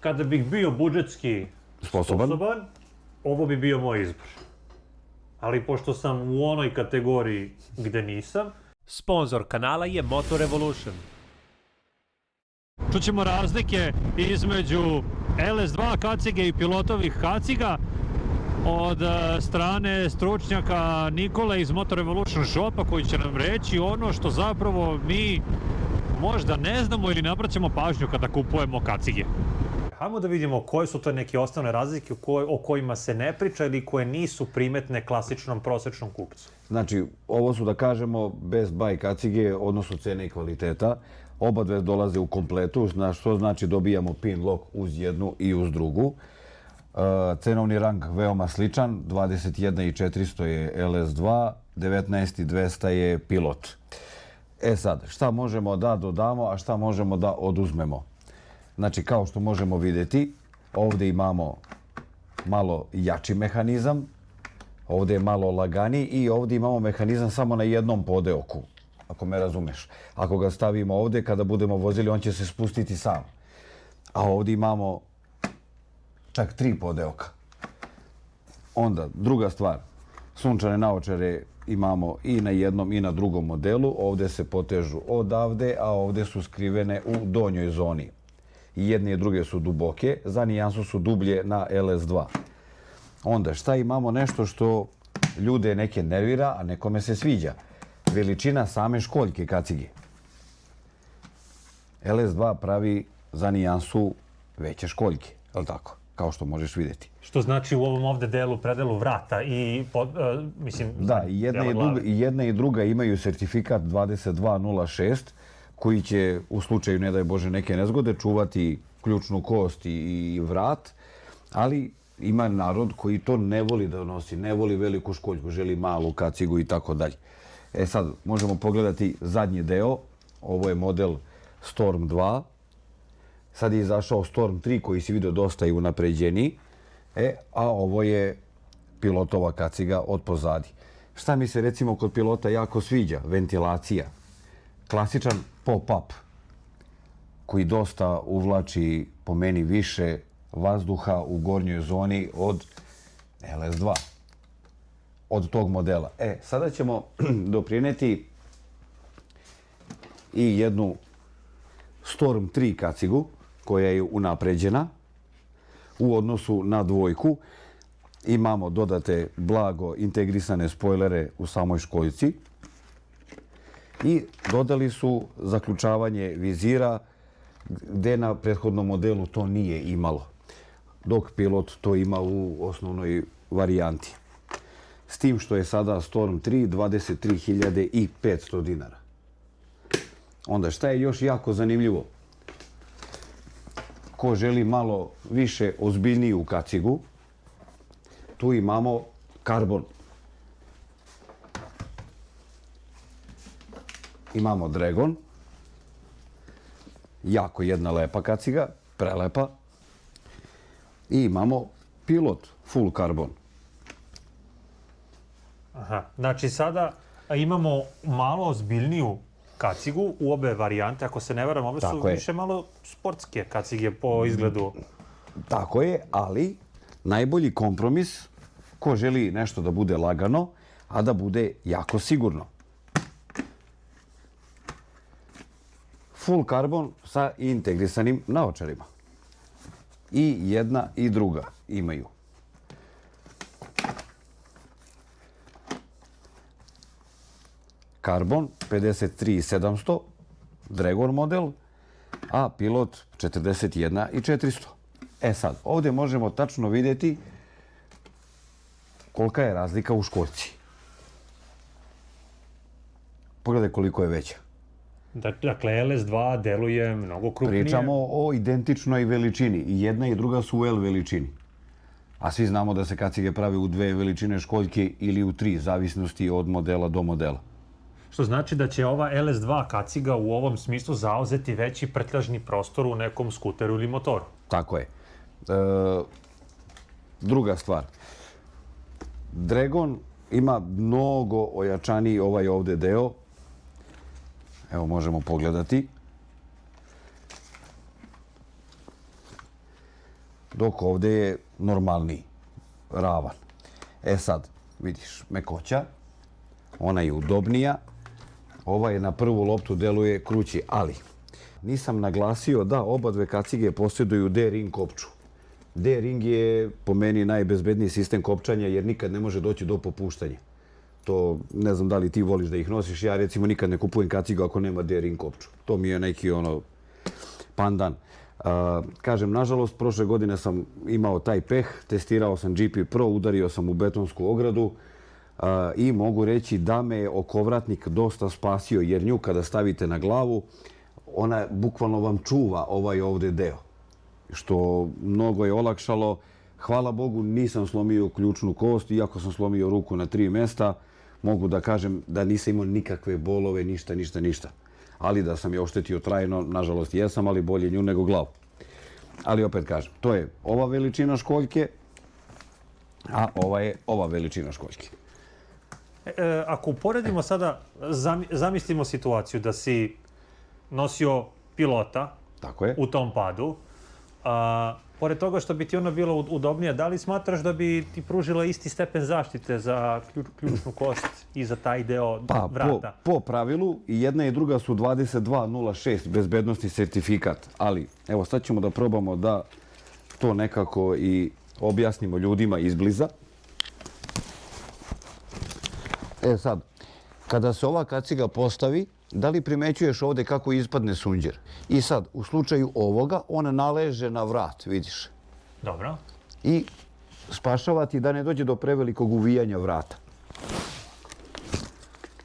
Kada bih bio budžetski sposoban, ovo bi bio moj izbor. Ali pošto sam u onoj kategoriji gde nisam... Sponzor kanala je Motor Revolution. Čućemo razlike između LS2 kacige i pilotovih kaciga od strane stručnjaka Nikole iz Motor Revolution Shopa, koji će nam reći ono što zapravo mi možda ne znamo ili ne obraćamo pažnju kada kupujemo kacige. Hajmo da vidimo koje su to neke osnovne razlike o kojima se ne priča ili koje nisu primetne klasičnom prosečnom kupcu. Znači, ovo su, da kažemo, best buy kacige, odnosno cene i kvaliteta. Oba dve dolaze u kompletu, što znači dobijamo pin lock uz jednu i uz drugu. Cenovni rang veoma sličan, 21.400 je LS2, 19.200 je pilot. E sad, šta možemo da dodamo, a šta možemo da oduzmemo? Znači, kao što možemo vidjeti, ovdje imamo malo jači mehanizam, ovdje je malo laganiji i ovdje imamo mehanizam samo na jednom podeoku, ako me razumeš. Ako ga stavimo ovdje, kada budemo vozili, on će se spustiti sam. A ovdje imamo čak 3 podeoka. Onda, druga stvar, sunčane naočare imamo i na jednom i na drugom modelu. Ovdje se potežu odavde, a ovdje su skrivene u donjoj zoni. I jedne i druge su duboke, za nijansu su dublje na LS2. Onda, šta imamo nešto što ljude neke nervira, a nekome se sviđa? Veličina same školjke kacige. LS2 pravi za nijansu veće školjke, je li tako? Kao što možeš vidjeti. Što znači u ovom ovde predelu vrata i, mislim... Da, i jedna i druga imaju sertifikat 2206, koji će, u slučaju, ne daj Bože, neke nezgode, čuvati ključnu kost i vrat, ali ima narod koji to ne voli da nosi, ne voli veliku školjku, želi malu kacigu i tako dalje. E sad, možemo pogledati zadnji deo, ovo je model Storm 2, sad je izašao Storm 3 koji si vidio dosta i unapređeniji, a ovo je pilotova kaciga od pozadi. Šta mi se recimo kod pilota jako sviđa? Ventilacija. Klasičan pop-up koji dosta uvlači, po meni, više vazduha u gornjoj zoni od LS2. Od tog modela. Sada ćemo doprineti i jednu Storm 3 kacigu koja je unapređena u odnosu na dvojku. Imamo dodate blago integrisane spojlere u samoj školjci i dodali su zaključavanje vizira gde na prethodnom modelu to nije imalo, dok pilot to ima u osnovnoj varijanti. S tim što je sada Storm 3 23.500 dinara. Onda šta je još jako zanimljivo? Ko želi malo više ozbiljniju kacigu, tu imamo karbon. Imamo Dragon, jako jedna lepa kaciga, prelepa. I imamo pilot, full karbon. Aha, znači sada imamo malo ozbiljniju kacigu u obe varijante. Ako se ne varam, ove su više malo sportske kacige po izgledu. Tako je, ali najbolji kompromis ko želi nešto da bude lagano, a da bude jako sigurno. Full karbon sa integrisanim naočarima. I jedna i druga imaju. Karbon 53.700, Dragon model, a pilot 41.400. Sad, ovdje možemo tačno vidjeti kolika je razlika u školjci. Pogledaj koliko je veća. Dakle, LS2 deluje mnogo krupnije. Pričamo o identičnoj veličini. I jedna i druga su u L veličini. A svi znamo da se kacige prave u 2 veličine školjke ili u 3, zavisnosti od modela do modela. Što znači da će ova LS2 kaciga u ovom smislu zauzeti veći prtljažni prostor u nekom skuteru ili motoru. Tako je. Druga stvar. Dragon ima mnogo ojačaniji ovaj ovdje deo. Evo, možemo pogledati. dok ovdje je normalniji, ravan. E sad, vidiš, mekoća, ona je udobnija, ova je na prvu loptu deluje krući, ali nisam naglasio da oba dve kacige posjeduju D-ring kopču. D-ring je po meni najbezbedniji sistem kopčanja jer nikad ne može doći do popuštanja. To ne znam da li ti voliš da ih nosiš, ja recimo nikad ne kupujem kacigu ako nema D-ring kopču. To mi je neki pandan. Kažem, nažalost, prošle godine sam imao taj peh, testirao sam GP Pro, udario sam u betonsku ogradu i mogu reći da me je okovratnik dosta spasio jer nju kada stavite na glavu, ona bukvalno vam čuva ovaj ovdje deo, što mnogo je olakšalo. Hvala Bogu, nisam slomio ključnu kost, iako sam slomio ruku na 3 mjesta, mogu da kažem da nisam imao nikakve bolove, ništa. Ali da sam je oštetio trajno, nažalost jesam, ali bolje nju nego glavu. Ali opet kažem, to je ova veličina školjke, a ova je ova veličina školjke. Ako uporedimo sada, zamislimo situaciju da si nosio pilota Tako je. u tom padu. Pored toga što bi ti ona bila udobnija, da li smatraš da bi ti pružila isti stepen zaštite za ključnu kost i za taj deo vrata? Po pravilu i jedna i druga su 22.06 bezbednostni sertifikat, ali evo sad ćemo da probamo da to nekako i objasnimo ljudima izbliza. Sad, kada se ova kaciga postavi, da li primećuješ ovdje kako ispadne sunđer? I sad, u slučaju ovoga, ona naleže na vrat, vidiš. Dobro. I spašava ti da ne dođe do prevelikog uvijanja vrata.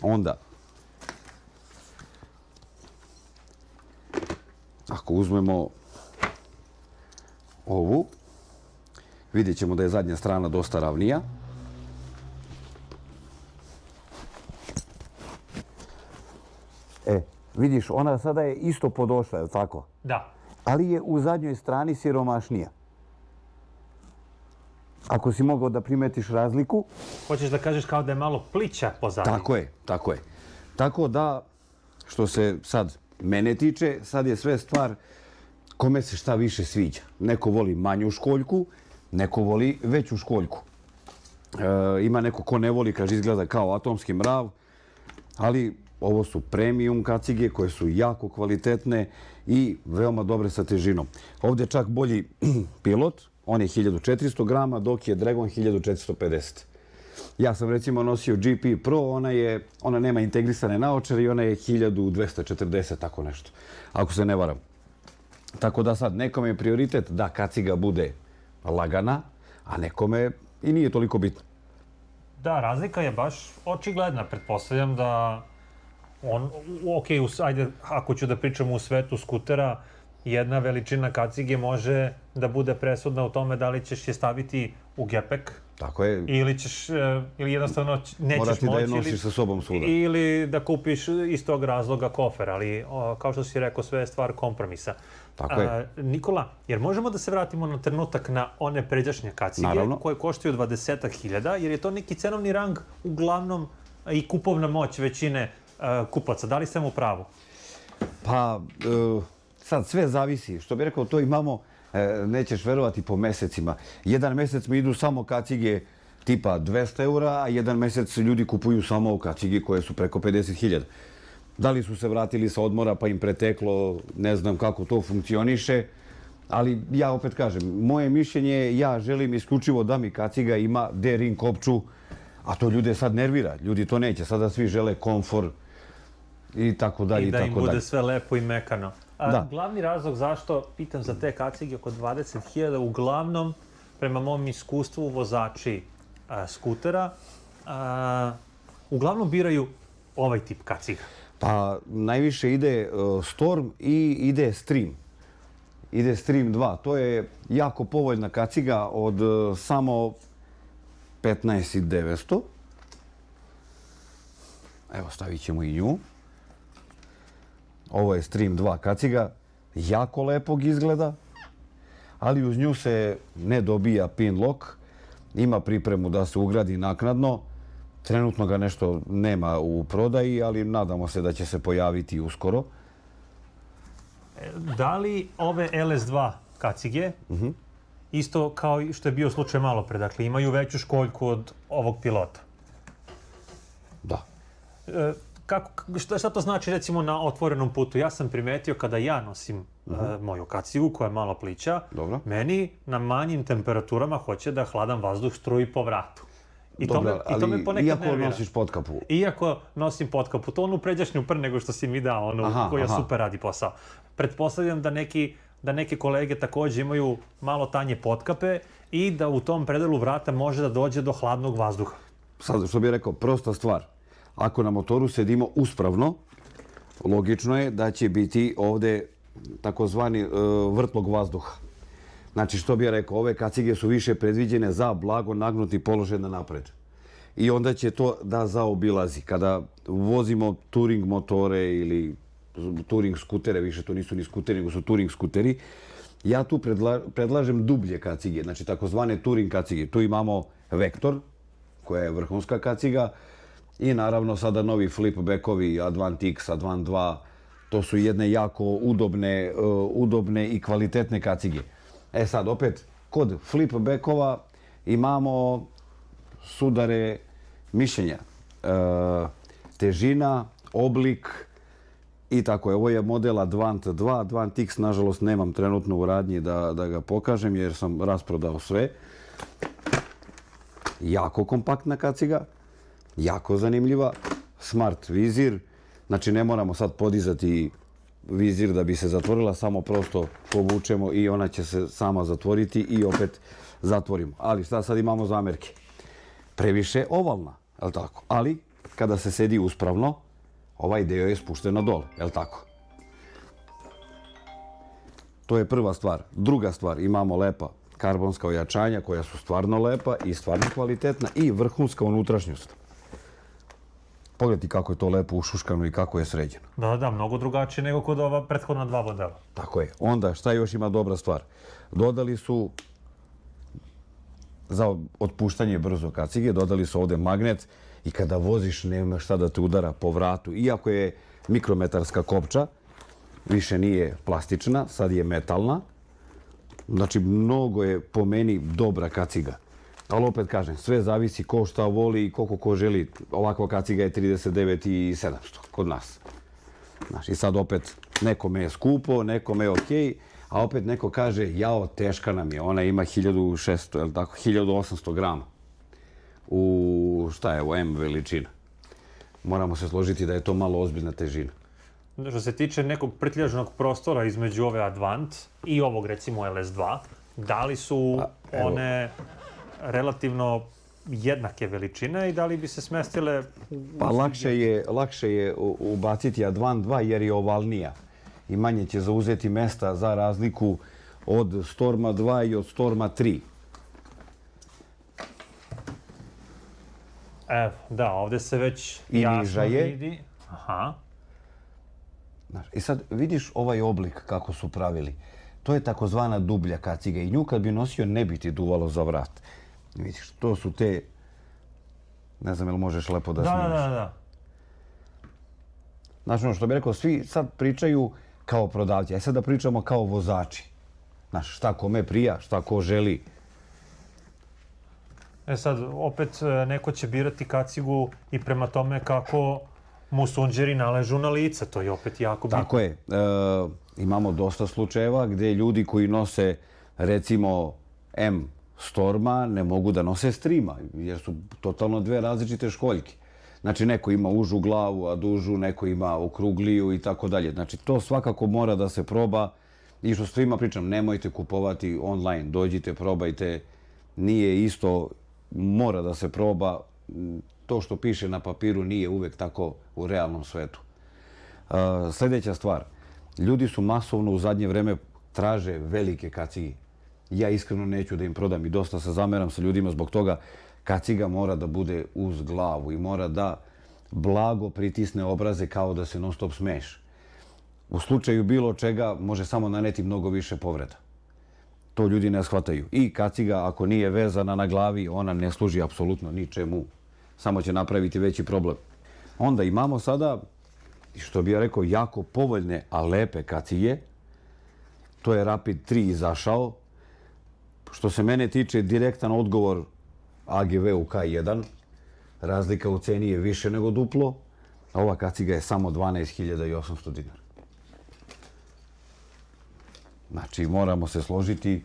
Onda, ako uzmemo ovu, vidjet ćemo da je zadnja strana dosta ravnija. Vidiš, ona sada je isto podošla, je li tako? Da. Ali je u zadnjoj strani siromašnija. Ako si mogao da primetiš razliku. Hoćeš da kažeš kao da je malo plića pozadnje. Tako je. Tako da, što se sad mene tiče, sad je sve stvar kome se šta više sviđa. Neko voli manju školjku, neko voli veću školjku. Ima neko ko ne voli, kaže, izgleda kao atomski mrav, ali ovo su premium kacige koje su jako kvalitetne i veoma dobre sa težinom. Ovdje je čak bolji pilot, on je 1400 grama, dok je Dragon 1450. Ja sam recimo nosio GP Pro, ona nema integrisane naočare i ona je 1240, tako nešto, ako se ne varam. Tako da sad nekome je prioritet da kaciga bude lagana, a nekome i nije toliko bitno. Da, razlika je baš očigledna. Pretpostavljam da ajde, ako ću da pričam u svetu skutera, jedna veličina kacige može da bude presudna u tome da li ćeš je staviti u gepek. Tako je. Ili jednostavno nećeš morati moći. Da je nosiš sa sobom svuda. Ili da kupiš iz tog razloga kofer, ali kao što si rekao, sve je stvar kompromisa. Tako je. Nikola, jer možemo da se vratimo na trenutak na one pređašnje kacige koje koštaju 20.000, jer je to neki cenovni rang uglavnom i kupovna moć većine kupaca. Da li ste mu pravu? Pa, sad sve zavisi. Što bih rekao, to imamo, nećeš verovati, po mesecima. Jedan mesec mi idu samo kacige tipa 200 eura, a jedan mesec ljudi kupuju samo kacige koje su preko 50.000. Da li su se vratili sa odmora pa im preteklo, ne znam kako to funkcioniše, ali ja opet kažem, moje mišljenje je ja želim isključivo da mi kaciga ima D-ring kopču, a to ljude sad nervira. Ljudi to neće. Sada svi žele komfor i tako dalje. I da im bude sve lepo i mekano. Glavni razlog zašto pitam za te kacige oko 20.000, uglavnom, prema mom iskustvu, vozači skutera, uglavnom biraju ovaj tip kaciga. Pa najviše ide Storm i ide Stream. Ide Stream 2. To je jako povoljna kaciga od samo 15.900. Evo, stavit ćemo i nju. Ovo je Stream 2 kaciga. Jako lepog izgleda, ali uz nju se ne dobija pin lock. Ima pripremu da se ugradi naknadno. Trenutno ga nešto nema u prodaji, ali nadamo se da će se pojaviti uskoro. Da li ove LS2 kacige isto kao i što je bio slučaj malo pre. Dakle, imaju veću školjku od ovog pilota. Da. Šta to znači recimo na otvorenom putu? Ja sam primetio kada ja nosim moju kacigu koja je malo plića, Dobro. meni na manjim temperaturama hoće da hladan vazduh struji po vratu. I to me ponekad iako nervira. nosiš potkapu. Iako nosim potkapu, to onu pređašnju pre nego što si mi dao, koja super radi posao. Pretpostavljam da neke kolege takođe imaju malo tanje potkape i da u tom predelu vrata može da dođe do hladnog vazduha. Sad, što bih rekao, prosta stvar. Ako na motoru sedimo uspravno, logično je da će biti ovde takozvani vrtlog vazduha. Znači, što bih rekao, ove kacige su više predviđene za blago nagnuti položaj na napred. I onda će to da zaobilazi. Kada vozimo touring motore ili touring skutere, više to nisu ni skuteri, nego su touring skuteri, ja tu predlažem dublje kacige, znači takozvane touring kacige. Tu imamo Vektor, koja je vrhunska kaciga, i naravno sada novi flipbackovi Advant X, Advant 2, to su jedne jako udobne i kvalitetne kacige. E sad, opet, kod flipbackova imamo sudare mišljenja. Težina, oblik i tako je. Ovo je model Advant 2, Advant X, nažalost, nemam trenutno u radnji da ga pokažem jer sam rasprodao sve. Jako kompaktna kaciga, jako zanimljiva, smart vizir, znači ne moramo sad podizati vizir da bi se zatvorila, samo prosto povučemo i ona će se sama zatvoriti i opet zatvorimo. Ali šta sad imamo zamerke? Previše ovalna, je li tako? Ali kada se sedi uspravno, ovaj deo je spušten na dole, je li tako? To je prva stvar. Druga stvar, imamo lepa karbonska ojačanja koja su stvarno lepa i stvarno kvalitetna i vrhunska unutrašnjost. Pogledajte kako je to lepo ušuškano i kako je sređeno. Da, mnogo drugačije nego kod ova prethodna dva modela. Tako je. Onda, šta još ima dobra stvar? Dodali su za otpuštanje brzo kacige, dodali su ovde magnet i kada voziš nema šta da te udara po vratu. Iako je mikrometarska kopča, više nije plastična, sad je metalna. Znači, mnogo je po meni dobra kaciga. Ali opet kažem, sve zavisi ko šta voli i koliko ko želi. Ovakva kaciga je 39.700 kod nas. Znači, i sad opet nekome je skupo, nekome je okej, a opet neko kaže, jao, teška nam je, ona ima 1600, je li tako, 1800 grama. U, šta je, u M veličina. Moramo se složiti da je to malo ozbiljna težina. Što se tiče nekog prtljažnog prostora između ove Advant i ovog, recimo, LS2, da li su one relativno jednake veličine i da li bi se smestile... Pa lakše je ubaciti Advant 2 jer je ovalnija i manje će zauzeti mesta za razliku od Storma 2 i od Storma 3. Evo, da, ovde se već I jasno niža je. vidi. Aha. I sad vidiš ovaj oblik kako su pravili. To je takozvana dublja kaciga i nju kad bi nosio ne bi ti duvalo za vrat. Vidiš, to su te... Ne znam, jel možeš lepo da snimiš? Da. Znači, ono što bih rekao, svi sad pričaju kao prodavci, a sad da pričamo kao vozači. Znaš, šta kome prija, šta ko želi. E sad, opet neko će birati kacigu i prema tome kako mu sunđeri naležu na lice. To je opet jako bitno. Tako je. Imamo dosta slučajeva gde ljudi koji nose, recimo, M Storma ne mogu da nose Streama, jer su totalno dve različite školjke. Znači, neko ima užu glavu, a dužu, neko ima okrugliju i tako dalje. Znači, to svakako mora da se proba. I što svima pričam, nemojte kupovati online, dođite, probajte. Nije isto, mora da se proba. To što piše na papiru nije uvek tako u realnom svetu. Sljedeća stvar. Ljudi su masovno u zadnje vreme traže velike kacige. Ja iskreno neću da im prodam i dosta se zameram sa ljudima zbog toga. Kaciga mora da bude uz glavu i mora da blago pritisne obraze kao da se non stop smeješ. U slučaju bilo čega može samo naneti mnogo više povreda. To ljudi ne shvataju. I kaciga ako nije vezana na glavi, ona ne služi apsolutno ničemu. Samo će napraviti veći problem. Onda imamo sada, što bih ja rekao, jako povoljne, a lepe kacige. To je Rapid 3 izašao. Što se mene tiče, direktan odgovor AGV u K1. Razlika u ceni je više nego duplo. A ova kaciga je samo 12.800 dinara. Znači, moramo se složiti.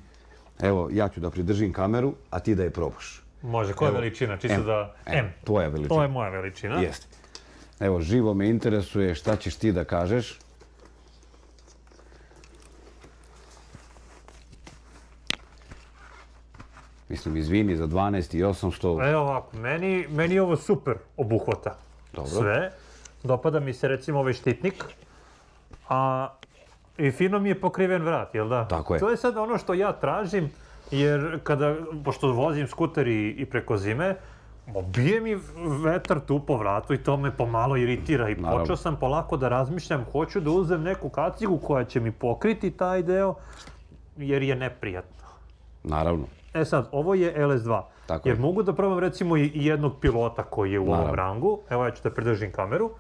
Evo, ja ću da pridržim kameru, a ti da je probaš. Može, koja je veličina? Čisto da... M. Tvoja veličina. To je moja veličina. Jeste. Evo, živo me interesuje šta ćeš ti da kažeš. Mislim, izvini za 12.800. Evo ovako, meni je ovo super obuhvata. Dobro. Sve. Dopada mi se recimo ovaj štitnik. I fino mi je pokriven vrat, jel da? Tako je. To je sad ono što ja tražim, jer pošto vozim skuter i preko zime, bije mi vetar tu po vratu i to me pomalo iritira i Naravno. počeo sam polako da razmišljam, hoću da uzem neku kacigu koja će mi pokriti taj deo, jer je neprijatno. Naravno. E sad, ovo je LS2, Tako jer je. mogu da probam recimo i jednog pilota koji je u ovom Naravno. rangu. Evo ja ću da pridržim kameru,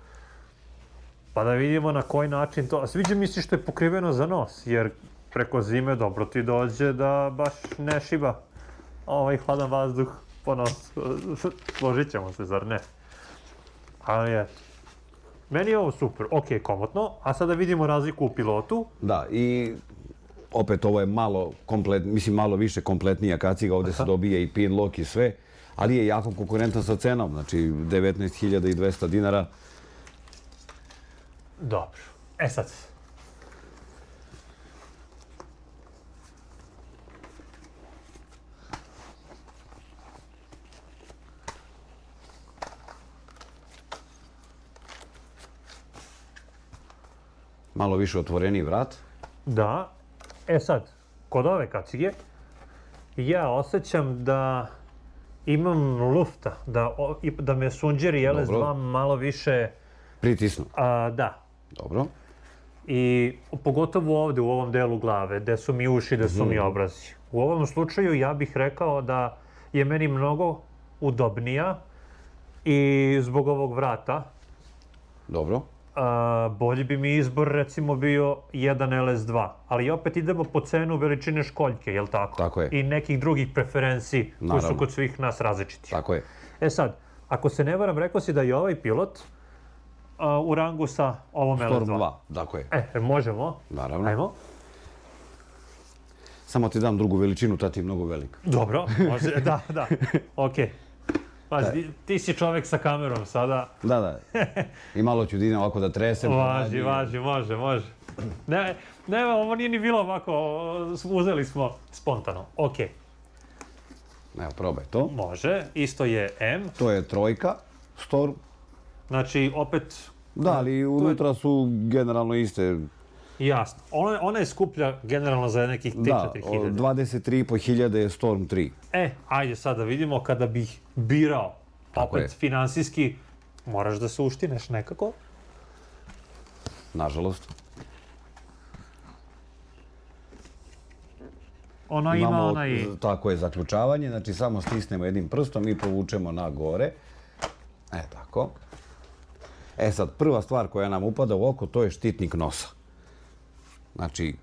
pa da vidimo na koji način to... A sviđa mi se što je pokriveno za nos, jer preko zime dobro ti dođe da baš ne šiba ovaj hladan vazduh po nosu. Složit ćemo se, zar ne? Ali eto. Meni je ovo super, ok, komotno, a sada vidimo razliku u pilotu. Da, i opet ovo je malo više kompletnija kaciga, ovdje se dobije i pin lock i sve, ali je jako konkurentan sa cenom, znači 19.200 dinara. Dobro. E sad. Malo više otvoreniji vrat. Da. E sad, kod ove kacige, ja osjećam da imam lufta, da me sunđeri LS2 Dobro. malo više... Pritisnu. Da. Dobro. I pogotovo ovdje u ovom delu glave, gde su mi uši, gde su mi obrazi. U ovom slučaju ja bih rekao da je meni mnogo udobnija i zbog ovog vrata Dobro. bolji bi mi izbor recimo bio jedan LS2, ali opet idemo po cenu veličine školjke, jel tako? Tako je. I nekih drugih preferenciji koji su Naravno. kod svih nas različiti. Tako je. E sad, ako se ne varam, rekao si da je ovaj pilot u rangu sa ovom Storm LS2. 2, tako je. Možemo? Naravno. Ajmo. Samo ti dam drugu veličinu, ta ti je mnogo velika. Dobro, može, da, okej. Pazi, ti si čovjek sa kamerom sada. Da. I malo ću idem ovako da tresem. Važi, može. Ne, ovo nije ni bilo ovako, uzeli smo spontano. Okej, Evo, probaj to. može, isto je M, To je trojka, Storm. znači opet Da, ali unutra su generalno iste. jasno. Ona je skuplja generalno za nekih 3-4 Da, hiljade. 23.500 je Storm 3. Ajde sad da vidimo kada bih birao, Tako opet je. finansijski, moraš da se uštineš nekako. Nažalost. Ona ima onaj... Tako je, zaključavanje. Znači, samo stisnemo jednim prstom i povučemo na gore. Tako. E sad, prva stvar koja nam upada u oko, to je štitnik nosa. Znači,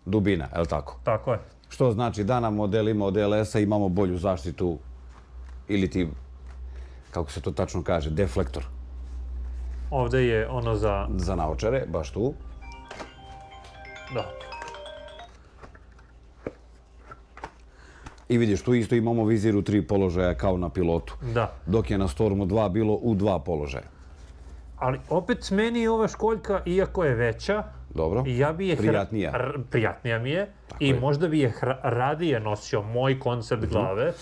dubina, je li tako? Tako je. Što znači da na modelima od LS-a imamo bolju zaštitu ili ti, kako se to tačno kaže, deflektor Ovdje je ono za... za naočare, baš tu. Da. I vidiš, tu isto imamo vizir u 3 položaja kao na pilotu. Da. Dok je na Stormu 2 bilo u 2 položaja. Ali opet meni je ova školjka, iako je veća, Dobro? ja bi je... Prijatnija. Prijatnija mi je. I je. možda bi je radije nosio moj koncept glave.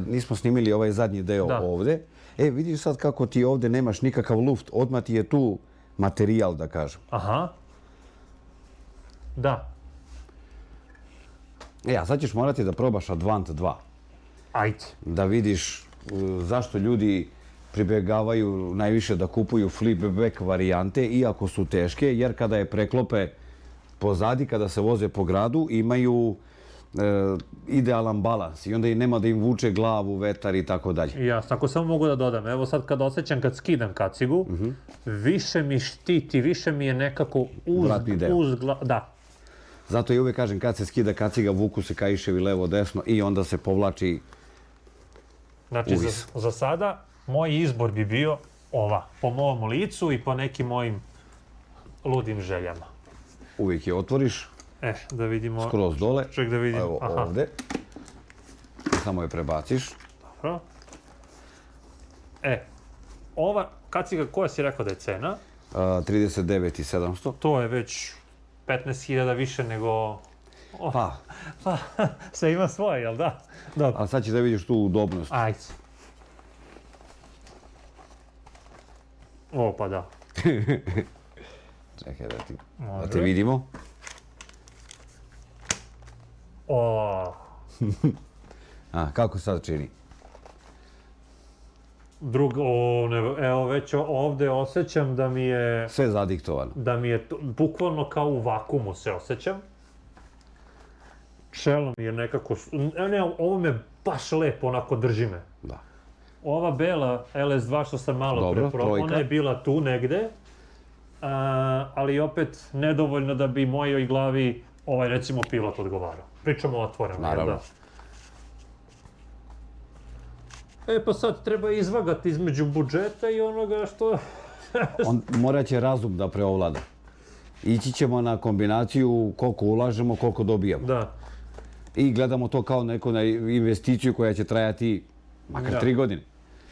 Nismo snimili ovaj zadnji deo Da. ovde. Vidiš sad kako ti ovde nemaš nikakav luft. Odmah ti je tu materijal, da kažem. Aha. Da. A sad ćeš morati da probaš Advant 2. Ajde. Da vidiš zašto ljudi pribjegavaju najviše da kupuju flipback varijante, iako su teške, jer kada je preklope pozadi, kada se voze po gradu, imaju idealan balans i onda i nema da im vuče glavu, vetar i tako dalje. Jasno, ako samo mogu da dodam, evo sad kad osjećam, kad skidam kacigu, više mi štiti, više mi je nekako Vratni deo. Da. Zato i uvijek kažem, kad se skida kaciga, vuku se kaiševi levo, desno i onda se povlači Znači, uvis. za sada, moj izbor bi bio ova, po mom licu i po nekim mojim ludim željama. Uvijek je otvoriš, Da vidimo. skroz dole, Ček da vidim. evo Aha. ovde. Samo je prebaciš. Dobro. Ova kaciga, koja si rekao da je cena? 39.700. To je već 15.000 više nego... Pa, Pa, sve ima svoje, jel da? Dobro. a sad ćeš da vidiš tu udobnost. Ajde. O, pa da. Čekaj da te Može. vidimo. O, A, kako sad čini? evo već ovde osjećam da mi je... Sve zadiktovano. Bukvalno kao u vakumu se osjećam. Čelo mi je nekako... Ne, ovo me baš lepo onako drži me. Da. Ova bela LS2 što sam malo Dobro, pre probao, trojka. ona je bila tu negde, ali opet nedovoljno da bi mojoj glavi recimo pilot odgovarao. Pričamo otvoreno. Naravno. Pa sad treba izvagati između budžeta i onoga što... Morat će razum da preovlada. Ići ćemo na kombinaciju koliko ulažemo, koliko dobijamo. Da. I gledamo to kao neku investiciju koja će trajati makar 3 godine.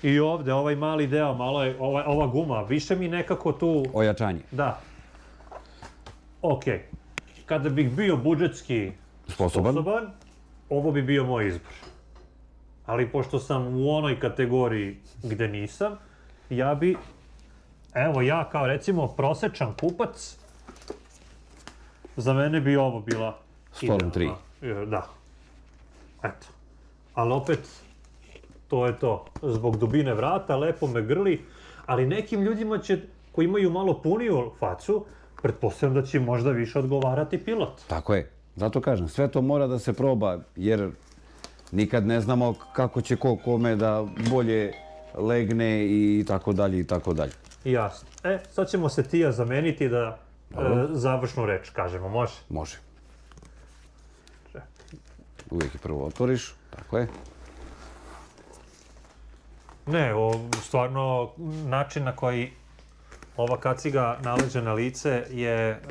I ovde, ovaj mali deo, malo je, ova guma, više mi nekako tu... Ojačanje. Da. Okej. Kada bih bio budžetski Sposoban. ovo bi bio moj izbor. Ali pošto sam u onoj kategoriji gde nisam, ja kao recimo prosečan kupac, za mene bi ovo bila Storm 3. idealna. Da. Eto. Ali opet, to je to. Zbog dubine vrata, lepo me grli, ali nekim ljudima koji imaju malo puniju facu, pretpostavljam da će možda više odgovarati pilot. Tako je. Zato kažem, sve to mora da se proba, jer nikad ne znamo kako će kome da bolje legne i tako dalje i tako dalje. Jasno. Sad ćemo se Tija zameniti da završnu reč kažemo, može? Može. Uvijek je prvo otvoriš, tako je. Ne, stvarno način na koji ova kaciga naleže na lice je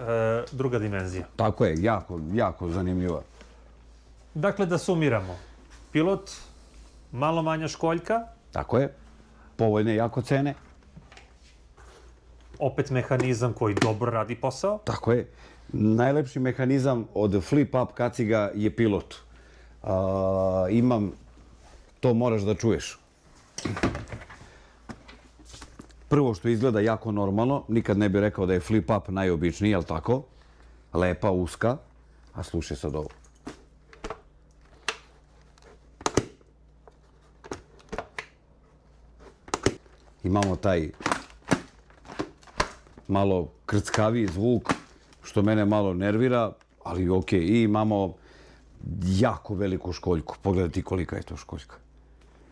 druga dimenzija. Tako je, jako, jako zanimljiva. Dakle, da sumiramo. Pilot, malo manja školjka, Tako je. Povoljne jako cene. opet mehanizam koji dobro radi posao. Tako je. Najlepši mehanizam od flip-up kaciga je pilot. To moraš da čuješ. Prvo što izgleda jako normalno, nikad ne bih rekao da je flip-up najobičniji, jel tako? Lepa, uska. A slušaj sad ovo. Imamo taj malo krckaviji zvuk, što mene malo nervira, ali okej. I imamo jako veliku školjku. Pogledaj ti kolika je to školjka.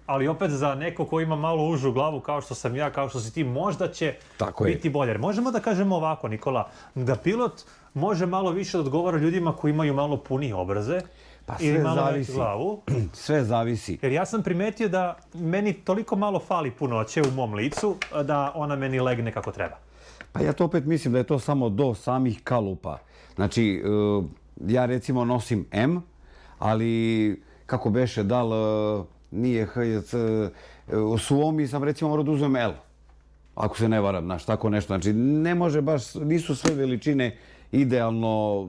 Ali opet za neko ko ima malo užu glavu kao što sam ja, kao što si ti, možda će Tako je. biti bolje. Jer možemo da kažemo ovako, Nikola, da pilot može malo više da odgovara ljudima koji imaju malo punije obraze Pa ili sve malo veću zavisi. glavu. Sve zavisi. Jer ja sam primetio da meni toliko malo fali punoće u mom licu da ona meni legne kako treba. Pa ja to opet mislim da je to samo do samih kalupa. Znači, ja recimo nosim M, ali kako beše, nije HJC, u Suomi sam recimo morao da uzmem L. Ako se ne varam, znaš, tako nešto. Znači, ne može baš, nisu sve veličine idealno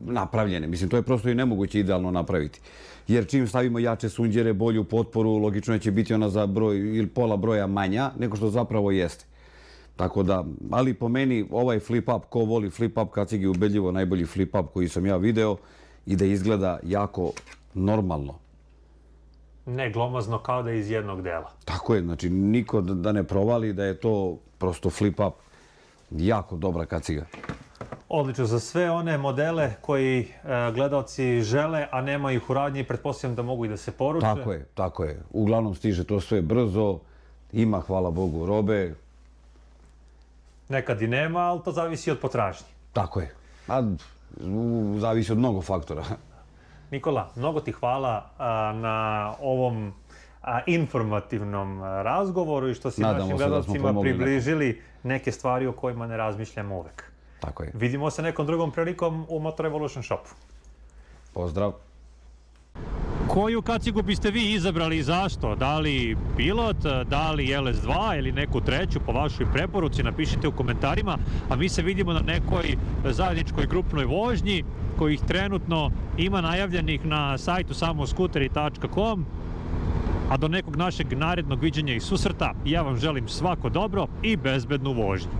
napravljene. Mislim, to je prosto i nemoguće idealno napraviti. Jer čim stavimo jače sunđere, bolju potporu, logično će biti ona za broj ili pola broja manja nego što zapravo jeste. Tako da, ali po meni ovaj flip-up, ko voli flip-up kacig je ubedljivo najbolji flip-up koji sam ja video i da izgleda jako normalno. Ne glomazno, kao da je iz jednog dela. Tako je, znači niko da ne provali da je to prosto flip-up. Jako dobra kaciga. Odlično, za sve one modele koji gledalci žele, a nema ih u radnji, pretpostavljam da mogu i da se poruče. Tako je, tako je. Uglavnom stiže to sve brzo, ima, hvala Bogu, robe. Nekad i nema, ali to zavisi od potražnje. Tako je. A Zavisi od mnogo faktora. Nikola, mnogo ti hvala na ovom informativnom razgovoru i što si Nadamo našim se da smo gledalcima pomogli približili neke stvari o kojima ne razmišljamo uvek. Tako je. Vidimo se nekom drugom prilikom u Motor Evolution Shopu. Pozdrav. Koju kacigu biste vi izabrali i zašto? Da li Pilot, da li LS2 ili neku treću po vašoj preporuci? Napišite u komentarima, a mi se vidimo na nekoj zajedničkoj grupnoj vožnji kojih trenutno ima najavljenih na sajtu samoskuteri.com. A do nekog našeg narednog viđenja i susreta, ja vam želim svako dobro i bezbednu vožnju.